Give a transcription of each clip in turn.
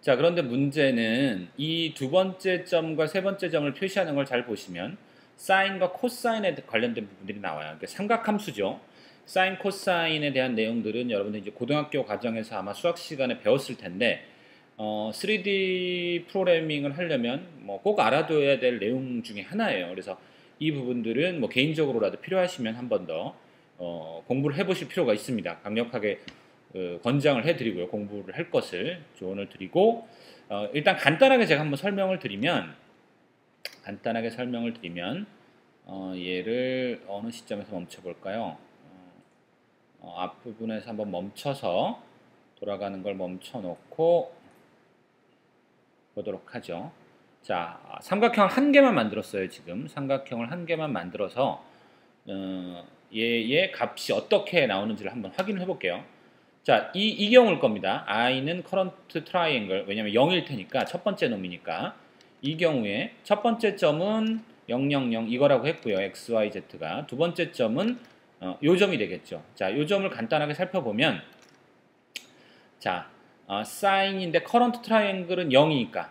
자, 그런데 문제는 이 두 번째 점과 세 번째 점을 표시하는 걸 잘 보시면 사인과 코사인에 관련된 부분들이 나와요. 그러니까 삼각함수죠. 사인, 코사인에 대한 내용들은 여러분들 이제 고등학교 과정에서 아마 수학 시간에 배웠을 텐데 3D 프로그래밍을 하려면 뭐 꼭 알아둬야 될 내용 중에 하나예요. 그래서 이 부분들은 뭐 개인적으로라도 필요하시면 한 번 더 공부를 해보실 필요가 있습니다. 강력하게 권장을 해드리고요. 공부를 할 것을 조언을 드리고 일단 간단하게 제가 한번 설명을 드리면 얘를 어느 시점에서 멈춰볼까요? 앞부분에서 한번 멈춰서 돌아가는 걸 멈춰놓고 보도록 하죠. 자, 삼각형 한 개만 만들었어요. 지금 삼각형을 한 개만 만들어서 얘의 값이 어떻게 나오는지를 한번 확인을 해볼게요. 자, 이 경우일 겁니다. i는 current triangle, 왜냐면 0일 테니까 첫 번째 놈이니까 이 경우에 첫 번째 점은 0, 0, 0 이거라고 했고요. x, y, z가 두 번째 점은 요 점이 되겠죠. 자, 요 점을 간단하게 살펴보면 자, sine인데 current triangle은 0이니까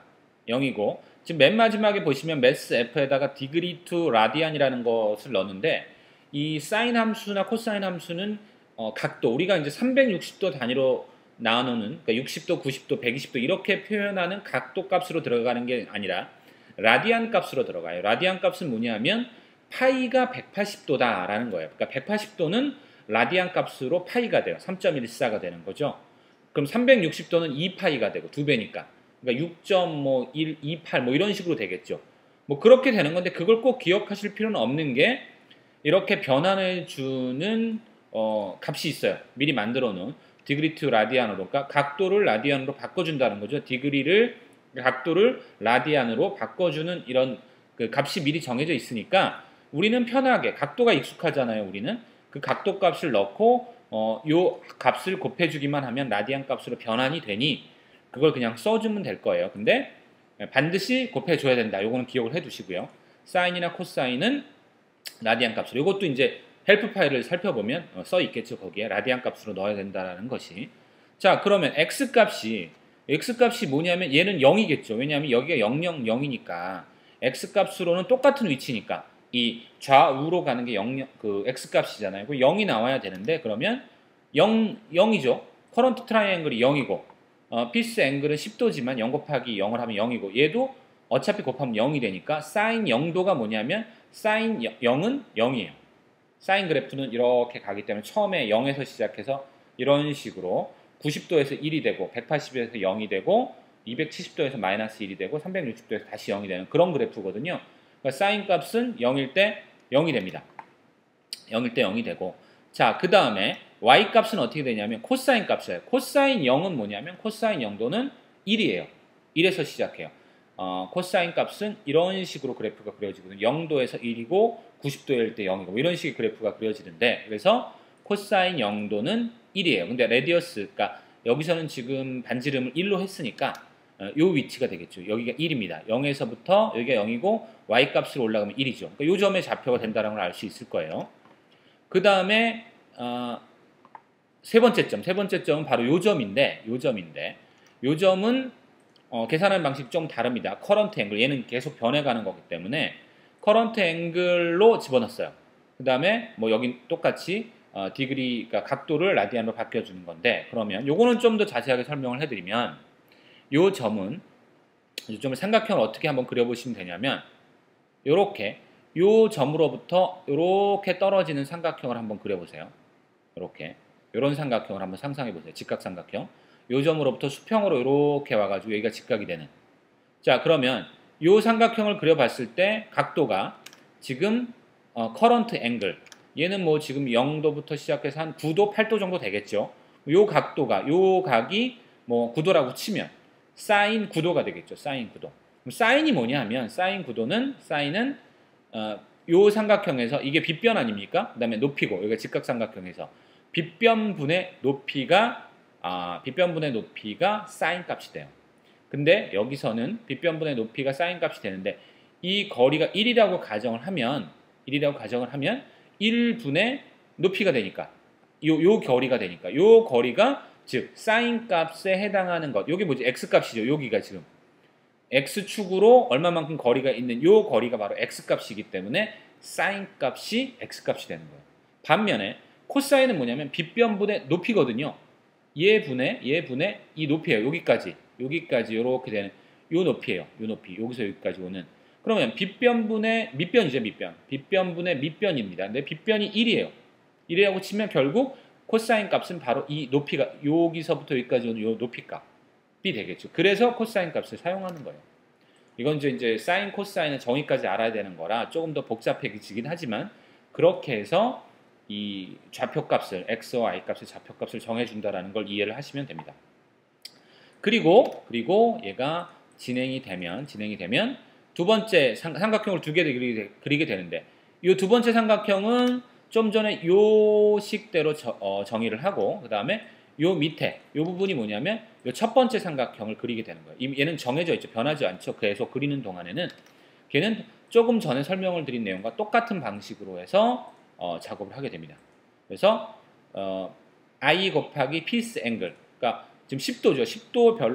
0이고 지금 맨 마지막에 보시면 mass f에다가 degree to radian이라는 것을 넣었는데 이 sin 함수나 코사인 함수는 각도, 우리가 이제 360도 단위로 나누는, 그러니까 60도, 90도, 120도 이렇게 표현하는 각도 값으로 들어가는 게 아니라 라디안 값으로 들어가요. 라디안 값은 뭐냐면 파이가 180도다라는 거예요. 그러니까 180도는 라디안 값으로 파이가 돼요. 3.14가 되는 거죠. 그럼 360도는 2파이가 되고 2배니까. 그러니까 6.128 뭐 이런 식으로 되겠죠. 뭐 그렇게 되는 건데 그걸 꼭 기억하실 필요는 없는 게 이렇게 변환을 주는 값이 있어요. 미리 만들어 놓은 디그리 투 라디안으로, 그러니까 각도를 라디안으로 바꿔준다는 거죠. 각도를 라디안으로 바꿔주는 이런 그 값이 미리 정해져 있으니까 우리는 편하게, 각도가 익숙하잖아요. 우리는 그 각도 값을 넣고 요 값을 곱해주기만 하면 라디안 값으로 변환이 되니 그걸 그냥 써주면 될 거예요. 근데 반드시 곱해줘야 된다. 요거는 기억을 해두시고요. 사인이나 코사인은 라디안 값으로. 이것도 이제 헬프 파일을 살펴보면 써 있겠죠. 거기에 라디안 값으로 넣어야 된다는 것이. 자, 그러면 x 값이 뭐냐면 얘는 0이겠죠. 왜냐하면 여기가 0, 0, 0이니까 x 값으로는 똑같은 위치니까 이 좌우로 가는 게 0, 그 x 값이잖아요. 그 0이 나와야 되는데 그러면 0이죠. 커런트 트라이앵글이 0이고 피스 앵글은 10도지만 0 곱하기 0을 하면 0이고 얘도 어차피 곱하면 0이 되니까 사인 0도가 뭐냐면 사인 0은 0이에요. 사인 그래프는 이렇게 가기 때문에 처음에 0에서 시작해서 이런 식으로 90도에서 1이 되고 180도에서 0이 되고 270도에서 마이너스 1이 되고 360도에서 다시 0이 되는 그런 그래프거든요. 그러니까 사인 값은 0일 때 0이 됩니다. 0일 때 0이 되고 자, 그 다음에 y 값은 어떻게 되냐면 코사인 값이에요. 코사인 0은 뭐냐면 코사인 0도는 1이에요. 1에서 시작해요. 코사인 값은 이런 식으로 그래프가 그려지거든요. 0도에서 1이고 90도일 때 0이고 이런 식의 그래프가 그려지는데 그래서 코사인 0도는 1이에요. 근데 레디어스, 그러니까 여기서는 지금 반지름을 1로 했으니까 요 위치가 되겠죠. 여기가 1입니다. 0에서부터 여기가 0이고 y 값으로 올라가면 1이죠. 그러니까 요 점의 좌표가 된다는 걸 알 수 있을 거예요. 그 다음에 세 번째 점은 바로 요 점인데 요 점은 계산하는 방식이 좀 다릅니다. 커런트 앵글, 얘는 계속 변해가는 거기 때문에 커런트 앵글로 집어넣었어요. 그 다음에 뭐 여긴 똑같이 디그리, 그러니까 각도를 라디안으로 바뀌어주는 건데 그러면 요거는 좀 더 자세하게 설명을 해드리면 요 점을 삼각형을 어떻게 한번 그려보시면 되냐면 요렇게 요 점으로부터 요렇게 떨어지는 삼각형을 한번 그려보세요. 요렇게 요런 삼각형을 한번 상상해보세요. 직각삼각형. 요 점으로부터 수평으로 이렇게 와가지고 여기가 직각이 되는. 자, 그러면 요 삼각형을 그려봤을 때 각도가 지금 커런트 앵글, 얘는 뭐 지금 0도부터 시작해서 한 9도, 8도 정도 되겠죠. 요 각도가, 요 각이 뭐 9도라고 치면 사인 9도가 되겠죠. 사인 9도. 그럼 사인이 뭐냐 하면 사인은 요 삼각형에서 이게 빗변 아닙니까? 그 다음에 높이고 여기가 직각삼각형에서 빗변분의 높이가 사인 값이 돼요. 근데 여기서는 빗변분의 높이가 사인 값이 되는데 이 거리가 1이라고 가정을 하면 1분의 높이가 되니까 요 거리가 되니까 요 거리가 즉 사인 값에 해당하는 것. 여기 뭐지? x 값이죠. 여기가 지금 x축으로 얼마만큼 거리가 있는 요 거리가 바로 x값이기 때문에 사인 값이 x값이 되는 거예요. 반면에 코사인은 뭐냐면 빗변분의 높이거든요. 얘 분의 이 높이예요. 여기까지 이렇게 되는 요 높이예요. 요 높이 여기서 여기까지 오는. 그러면 빗변분의 밑변이죠. 빗변분의 밑변입니다. 근데 빗변이 1이에요. 1이라고 치면 결국 코사인 값은 바로 이 높이가 여기서부터 여기까지 오는 요 높이 값이 되겠죠. 그래서 코사인 값을 사용하는 거예요. 이건 이제 사인, 코사인은 정의까지 알아야 되는 거라 조금 더 복잡해지긴 하지만 그렇게 해서 이 좌표값을 x와 y 값의 좌표값을 정해준다라는 걸 이해를 하시면 됩니다. 그리고 얘가 진행이 되면 두 번째 삼각형을 두 개 그리게 되는데 이 두 번째 삼각형은 좀 전에 요 식대로 정의를 하고 그 다음에 요 밑에 요 부분이 뭐냐면 요 첫 번째 삼각형을 그리게 되는 거예요. 얘는 정해져 있죠. 변하지 않죠. 계속 그리는 동안에는 걔는 조금 전에 설명을 드린 내용과 똑같은 방식으로 해서 작업을 하게 됩니다. 그래서 i 곱하기 피스 앵글, 그러니까 지금 10도죠.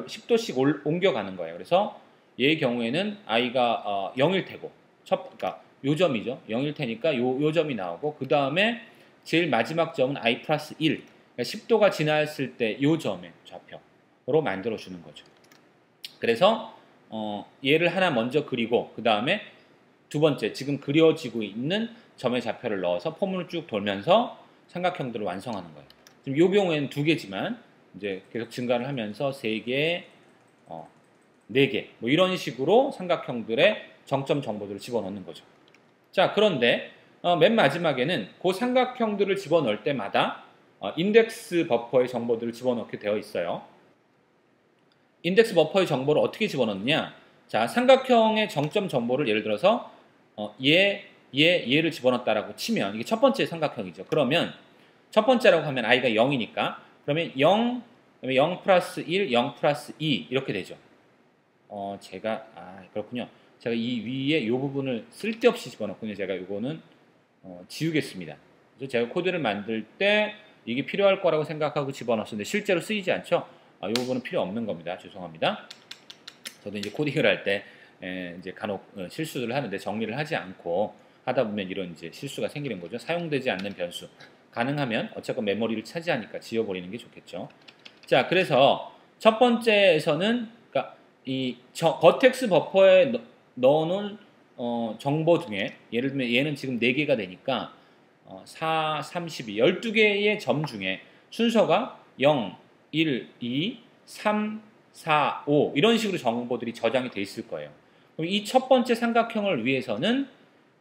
10도씩 옮겨가는 거예요. 그래서 얘의 경우에는 i가 0일 테고, 그러니까 요 점이죠. 0일 테니까 요 점이 나오고 그 다음에 제일 마지막 점은 i 플러스 1. 그러니까 10도가 지났을 때 요 점의 좌표로 만들어주는 거죠. 그래서 얘를 하나 먼저 그리고 그 다음에 두 번째 지금 그려지고 있는 점의 좌표를 넣어서 폼을 쭉 돌면서 삼각형들을 완성하는 거예요. 지금 이 경우에는 두 개지만 이제 계속 증가를 하면서 세 개, 네 개, 뭐 이런 식으로 삼각형들의 정점 정보들을 집어넣는 거죠. 자, 그런데 맨 마지막에는 그 삼각형들을 집어넣을 때마다 인덱스 버퍼의 정보들을 집어넣게 되어 있어요. 인덱스 버퍼의 정보를 어떻게 집어넣느냐? 자, 삼각형의 정점 정보를 예를 들어서 얘를 집어넣었다라고 치면 이게 첫 번째 삼각형이죠. 그러면 첫 번째라고 하면 i가 0이니까 그러면 0, 0 플러스 1, 0 플러스 2 이렇게 되죠. 그렇군요. 제가 이 위에 이 부분을 쓸데없이 집어넣군요. 제가 이거는 지우겠습니다. 그래서 제가 코드를 만들 때 이게 필요할 거라고 생각하고 집어넣었는데 실제로 쓰이지 않죠. 이 부분은 필요 없는 겁니다. 죄송합니다. 저도 이제 코딩을 할 때 이제 간혹 실수를 하는데 정리를 하지 않고 하다 보면 이런 이제 실수가 생기는 거죠. 사용되지 않는 변수. 가능하면 어쨌건 메모리를 차지하니까 지워버리는 게 좋겠죠. 자, 그래서 첫 번째에서는 그러니까 이 버텍스 버퍼에 넣어놓은 정보 중에 예를 들면 얘는 지금 4개가 되니까 4, 32, 12개의 점 중에 순서가 0, 1, 2, 3, 4, 5 이런 식으로 정보들이 저장이 돼 있을 거예요. 그럼 이 첫 번째 삼각형을 위해서는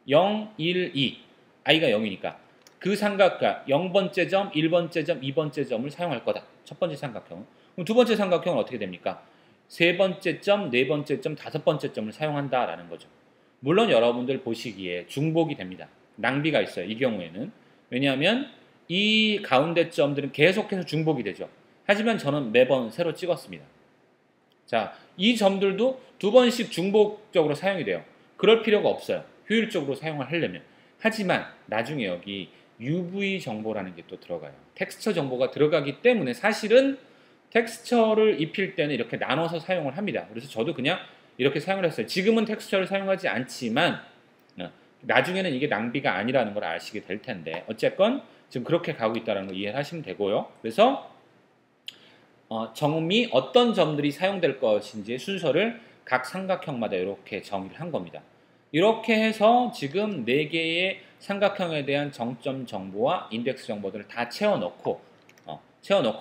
0, 1, 2 i가 0이니까 그 삼각형 0번째 점, 1번째 점, 2번째 점을 사용할 거다. 첫 번째 삼각형. 그럼 두 번째 삼각형은 어떻게 됩니까? 세 번째 점, 네 번째 점, 다섯 번째 점을 사용한다라는 거죠. 물론 여러분들 보시기에 중복이 됩니다. 낭비가 있어요. 이 경우에는. 왜냐하면 이 가운데 점들은 계속해서 중복이 되죠. 하지만 저는 매번 새로 찍었습니다. 자, 이 점들도 두 번씩 중복적으로 사용이 돼요. 그럴 필요가 없어요. 효율적으로 사용을 하려면. 하지만 나중에 여기 UV 정보라는 게 또 들어가요. 텍스처 정보가 들어가기 때문에 사실은 텍스처를 입힐 때는 이렇게 나눠서 사용을 합니다. 그래서 저도 그냥 이렇게 사용을 했어요. 지금은 텍스처를 사용하지 않지만 나중에는 이게 낭비가 아니라는 걸 아시게 될 텐데 어쨌건 지금 그렇게 가고 있다는 걸 이해하시면 되고요. 그래서 점이 어떤 점들이 사용될 것인지의 순서를 각 삼각형마다 이렇게 정의를 한 겁니다. 이렇게 해서 지금 4개의 삼각형에 대한 정점 정보와 인덱스 정보들을 다 채워넣고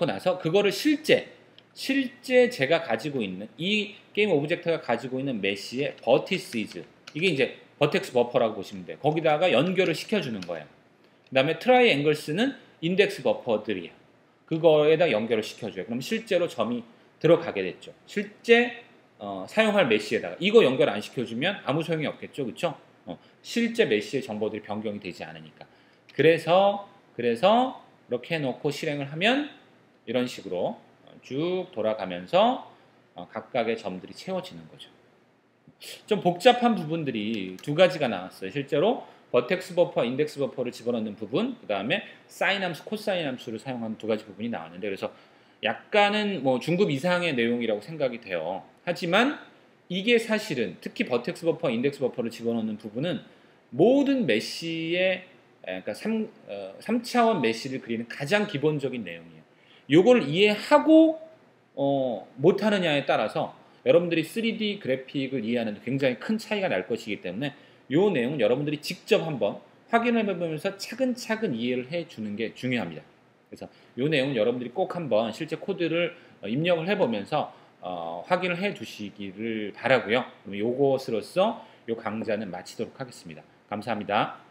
나서 그거를 실제 제가 가지고 있는 이 게임 오브젝트가 가지고 있는 메시의 버티시즈 이게 이제 버텍스 버퍼라고 보시면 돼요. 거기다가 연결을 시켜주는 거예요. 그 다음에 트라이앵글스는 인덱스 버퍼들이에요. 그거에다 연결을 시켜줘요. 그럼 실제로 점이 들어가게 됐죠. 실제 사용할 메시에다가 이거 연결 안 시켜주면 아무 소용이 없겠죠. 그렇죠? 실제 메시의 정보들이 변경이 되지 않으니까. 그래서 이렇게 해놓고 실행을 하면 이런 식으로 쭉 돌아가면서 각각의 점들이 채워지는 거죠. 좀 복잡한 부분들이 두 가지가 나왔어요. 실제로 버텍스 버퍼, 인덱스 버퍼를 집어넣는 부분, 그 다음에 사인 함수, 코사인 함수를 사용하는 두 가지 부분이 나왔는데 그래서 약간은 뭐 중급 이상의 내용이라고 생각이 돼요. 하지만 이게 사실은 특히 버텍스 버퍼, 인덱스 버퍼를 집어넣는 부분은 모든 메쉬의 그러니까 3차원 메쉬를 그리는 가장 기본적인 내용이에요. 요걸 이해하고 못하느냐에 따라서 여러분들이 3D 그래픽을 이해하는 데 굉장히 큰 차이가 날 것이기 때문에 이 내용은 여러분들이 직접 한번 확인을 해보면서 차근차근 이해를 해주는 게 중요합니다. 그래서 이 내용은 여러분들이 꼭 한번 실제 코드를 입력을 해보면서 확인을 해 두시기를 바라고요. 그럼 요것으로써 이 강좌는 마치도록 하겠습니다. 감사합니다.